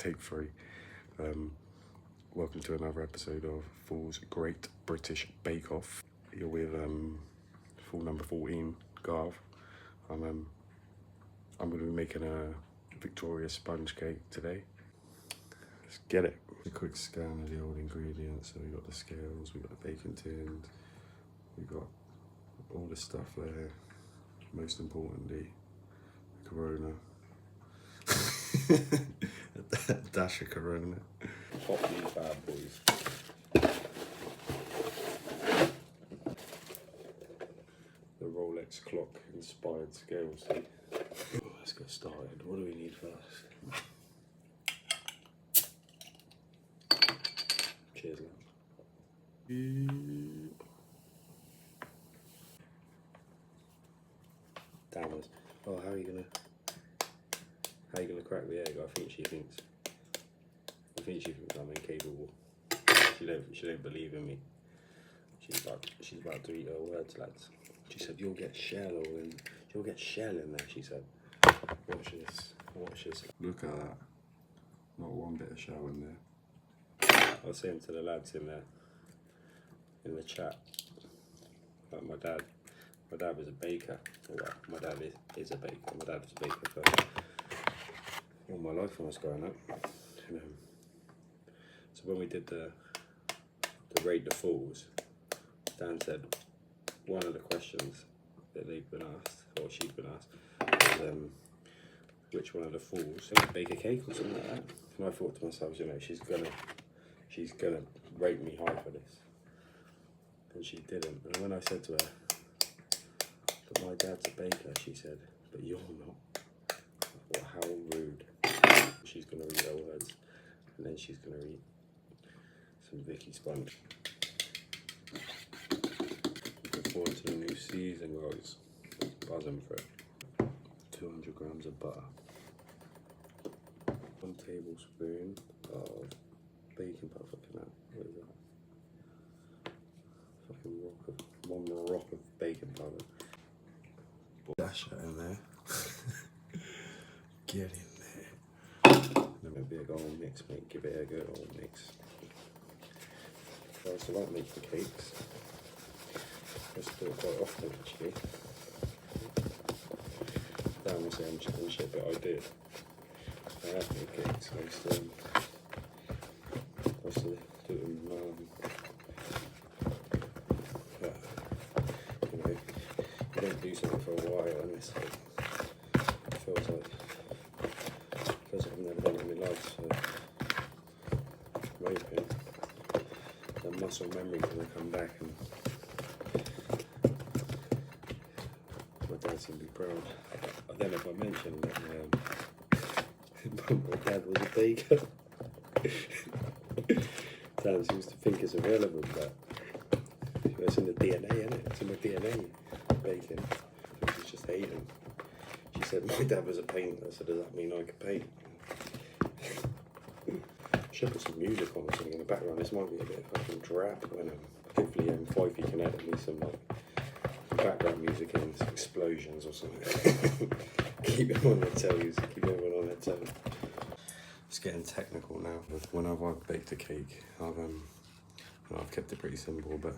take 3. Welcome to another episode of Fool's Great British Bakeoff. You're with fool number 14, Garv. I'm going to be making a Victoria sponge cake today. Let's get it. A quick scan of the old ingredients. So we got the scales, we got the baking tins, we got all the stuff there. Most importantly, the Corona. A dash of Corona. Pop these bad boys. The Rolex clock inspired scales. Let's get started. What do we need first? Cheers, love. Damn. Oh, how are you gonna crack the egg? I think she thinks I'm incapable. She don't believe in me. She's about to eat her words, lads. She said you'll get shell in there. She said. Watch this. Look at that. Not one bit of shell in there. I was saying to the lads in the chat about my dad. My dad was a baker. Well, my dad is a baker. My dad was a baker for all my life when I was growing up. So when we did the Raid the Fools, Dan said one of the questions that they've been asked, or she's been asked, was which one of the fools bake a cake or something like that. And I thought to myself, she's gonna rate me high for this, and she didn't. And when I said to her, "But my dad's a baker," she said, "But you're not." Well, how rude. She's gonna read her words, and then she's gonna read some Vicky sponge. Looking forward to the new season, guys. Buzzing for it. 200 grams of butter. 1 tablespoon of baking powder. Fucking hell. What is that? Fucking one rock of baking powder. Dash that in there. Get in there. Then maybe a good old mix, mate. Give it a good old mix. I also like making cakes. I used to do it quite often, actually. Dan was saying chicken shit, but I did. I have made cakes. I used to do them. You don't do something for a while, and it feels like I've never done it in my life. So I'm hoping the muscle memory is going to come back, and my dad's going to be proud. I don't know if I mentioned that my dad was a baker. Dan seems to think it's irrelevant, but it's in the DNA, isn't it? It's in the DNA, baking. I think she's just hating. She said my dad was a painter, so does that mean I could paint? Should put some music on or something in the background. This might be a bit fucking drab when hopefully Fifey can edit me some background music and some explosions or something. Keep everyone on their toes. It's getting technical now. Whenever I've baked a cake, I've kept it pretty simple, but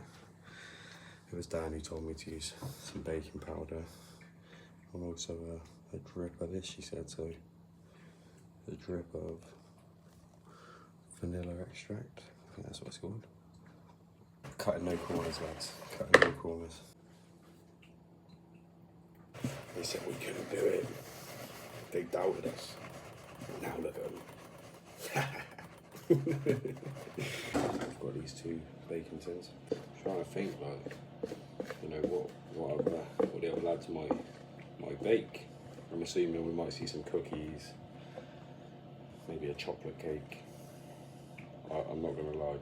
it was Dan who told me to use some baking powder and also a drip of this, she said. So a drip of vanilla extract. I think that's what it's called. Cutting no corners, lads. Cutting no corners. They said we couldn't do it. They doubted us. Now look at them. I've got these 2 baking tins. I'm trying to think, what the other lads might bake. I'm assuming we might see some cookies, maybe a chocolate cake. I'm not going to lie.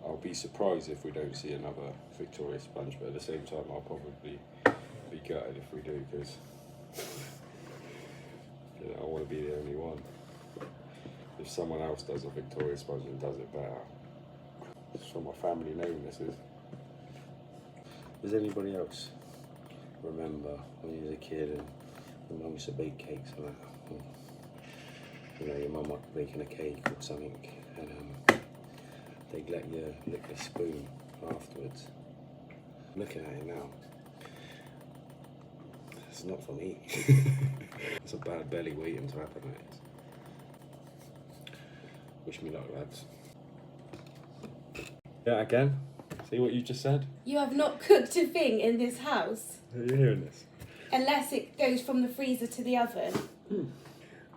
I'll be surprised if we don't see another Victoria sponge, but at the same time, I'll probably be gutted if we do, because I want to be the only one. If someone else does a Victoria sponge and does it better, it's for my family name, this is. Does anybody else remember when you was a kid and your mum used to bake cakes and that? you know, your mum might be baking a cake or something, and they'd let you lick the spoon afterwards. Looking at it now, it's not for me. It's a bad belly waiting to happen, that is. Wish me luck, lads. Yeah, again? See what you just said? You have not cooked a thing in this house. Are you hearing this? Unless it goes from the freezer to the oven.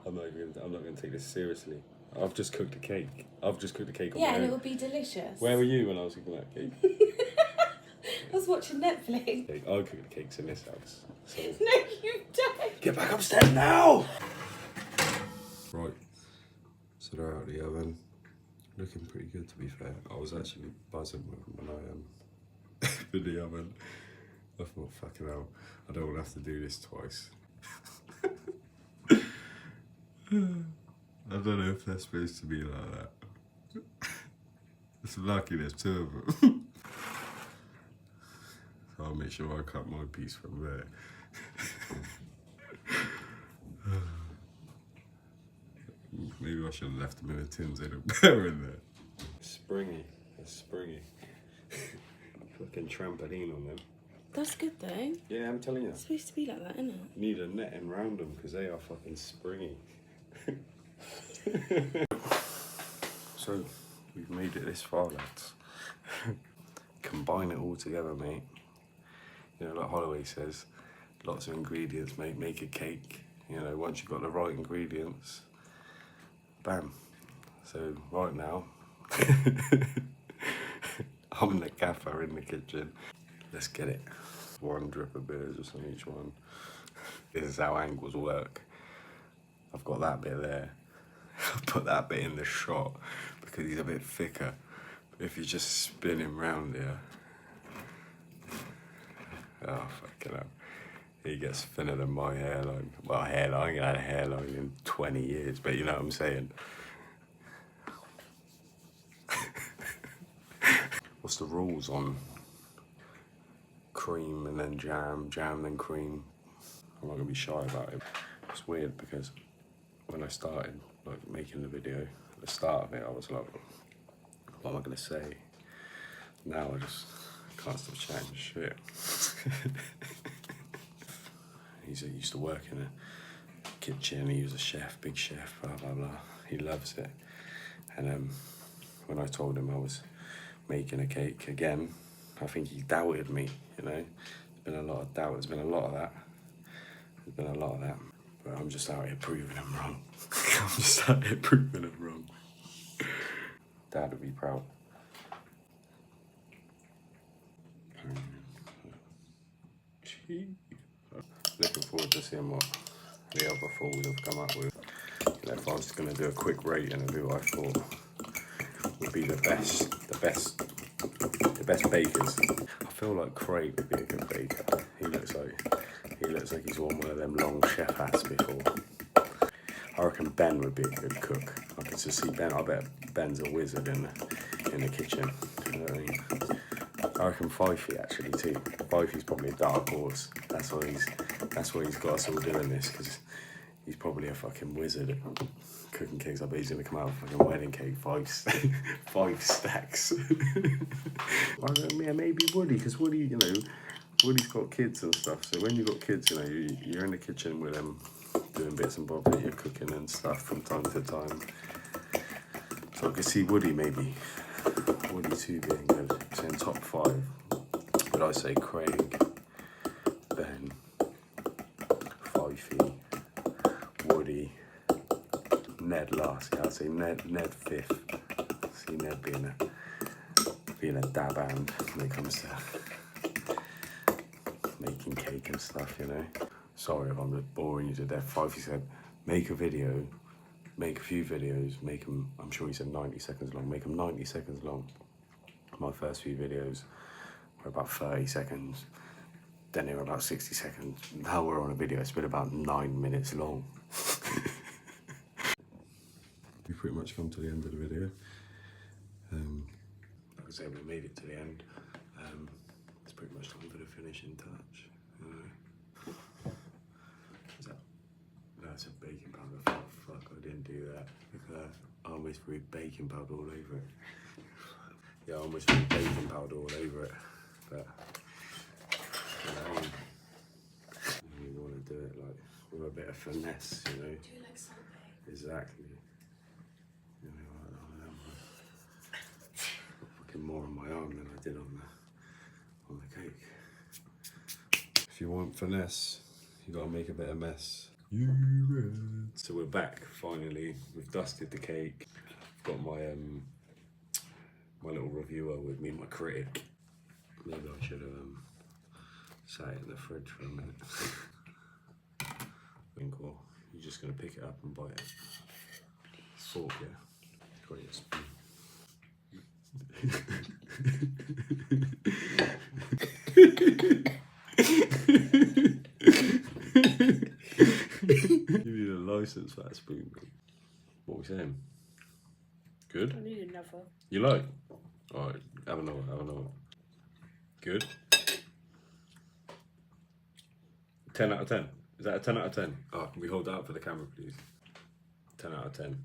I'm not going to take this seriously. I've just cooked a cake. I've just cooked a cake on Yeah, my and own. it would be delicious. Where were you when I was cooking that cake? I was watching Netflix. I cook the cakes in this house. So No, you don't. get back upstairs now! Right, so they're out of the oven. Looking pretty good, to be fair. I was actually buzzing when I in the oven. I thought, fucking hell, I don't want to have to do this twice. I don't know if they're supposed to be like that. It's lucky there's two of them. So I'll make sure I cut my piece from there. Maybe I should have left them in the tins, they look better in there. Springy, that's springy. Fucking trampoline on them. That's good though. Yeah, I'm telling you. It's supposed to be like that, isn't it? Need a netting round them because they are fucking springy. So, we've made it this far, lads. Combine it all together, mate. You know, like Holloway says, lots of ingredients, mate, make a cake. You know, once you've got the right ingredients, bam. So, right now, I'm the gaffer in the kitchen. Let's get it. 1 drip of beer just on each one. This is how angles work. I've got that bit there. I've put that bit in the shot because he's a bit thicker. If you just spin him round here, oh fucking hell. He gets thinner than my hairline. Well, hairline, I ain't had a hairline in 20 years, but you know what I'm saying. What's the rules on cream and then jam, jam then cream? I'm not gonna be shy about it. It's weird because when I started like making the video, at the start of it, I was like, what am I gonna say? Now I just can't stop chatting shit. He used to work in a kitchen, he was a chef, big chef, blah, blah, blah. He loves it. And when I told him I was making a cake again, I think he doubted me, you know. There's been a lot of doubt, there's been a lot of that. There's been a lot of that. But I'm just out here proving him wrong. I'm just out here proving him wrong. Dad would be proud. Looking forward to seeing what the other fools have come up with. You know, if I was going to do a quick rating of who I thought would be the best bakers. I feel like Craig would be a good baker. He looks like he's worn one of them long chef hats before. I reckon Ben would be a good cook. I can just see Ben. I bet Ben's a wizard in the kitchen. You know what I mean? I reckon Fifey actually too. Fifey's probably a dark horse. That's why he's got us all doing this, because he's probably a fucking wizard at cooking cakes. I bet he's gonna come out with a fucking wedding cake, 5 stacks. Yeah, maybe Woody, because Woody, you know, Woody's got kids and stuff. So when you've got kids, you know, you're in the kitchen with them, doing bits and bobs that you're cooking and stuff from time to time. So I could see Woody maybe. Woody 2 being good. So in top 5, would I say Craig, Ben, Fifey, Woody, Ned last. Yeah, I'd say Ned 5th. See Ned being a dab hand when it comes to making cake and stuff, you know. Sorry if I'm just boring you to death. Fifey said, make a video, make a few videos, make them, I'm sure he said 90 seconds long, make them 90 seconds long. My first few videos were about 30 seconds, then they were about 60 seconds. Now we're on a video, it's been about 9 minutes long. We've pretty much come to the end of the video. Like I said, we made it to the end. It's pretty much time for the finishing touch. Is that? No, that's a baking powder. Oh, fuck, I didn't do that. Look at that. I almost threw baking powder all over it. Yeah, I almost threw baking powder all over it. But, you know, you want to do it like with a bit of finesse, you know. Do you like salt bake? Exactly. You know, fucking more on my arm than I did on the cake. If you want finesse, you gotta make a bit of mess. So we're back finally. We've dusted the cake. I've got my my little reviewer with me, my critic. Maybe I should have sat it in the fridge for a minute. Cool. You're just gonna pick it up and bite it. Fork, yeah. Got your spoon. You need a license for that spoon, mate. What are we saying? Good? I need another. You like? Alright, have another, have another. Good? 10 out of 10. Is that a 10 out of 10? Oh, can we hold that up for the camera, please? 10 out of 10.